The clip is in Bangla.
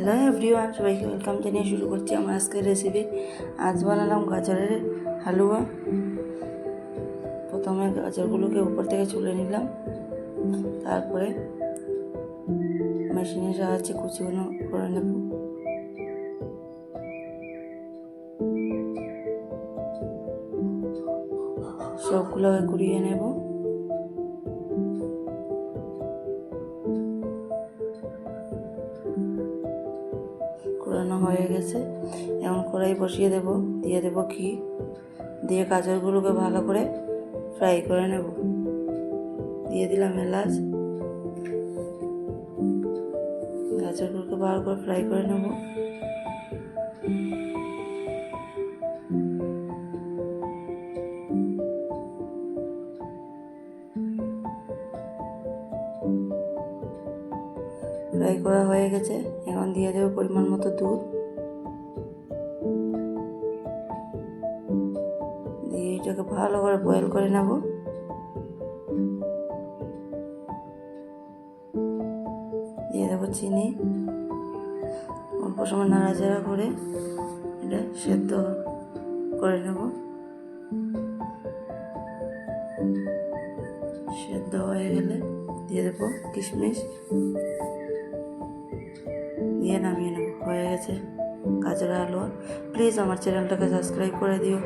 হ্যালো এভরিওয়ান, সবাইকে ওয়েলকাম জানিয়ে শুরু করছি আমার আজকের রেসিপি। আজ বানালাম গাজরের হালুয়া। প্রথমে গাজরগুলোকে উপর থেকে ছুলে নিলাম, তারপরে মেশিনের সাহায্যে কুচিগুলো করে নেব। সবগুলোকে কুড়িয়ে নেব। কুড়ানো হয়ে গেছে। এখন কড়াই বসিয়ে দেব, দিয়ে দেব ঘি, দিয়ে গাজরগুলোকে ভালো করে ফ্রাই করে নেব। দিয়ে দিলাম এলাচ। গাজরগুলোকে ভালো করে ফ্রাই করে নেব। ফ্রাই করা হয়ে গেছে। এখন দিয়ে দেবো পরিমাণ মতো দুধ, দিয়ে এটাকে ভালো করে বয়েল করে নেব। দিয়ে দেবো চিনি, অল্প সময় নাড়াচাড়া করে এটা সেদ্ধ করে নেব। সেদ্ধ হয়ে গেলে দিয়ে দেবো কিশমিশ, দিয়ে নামিয়ে নেব। হয়ে গেছে গাজরের হালুয়া। প্লিজ আমার চ্যানেলটাকে সাবস্ক্রাইব করে দিও।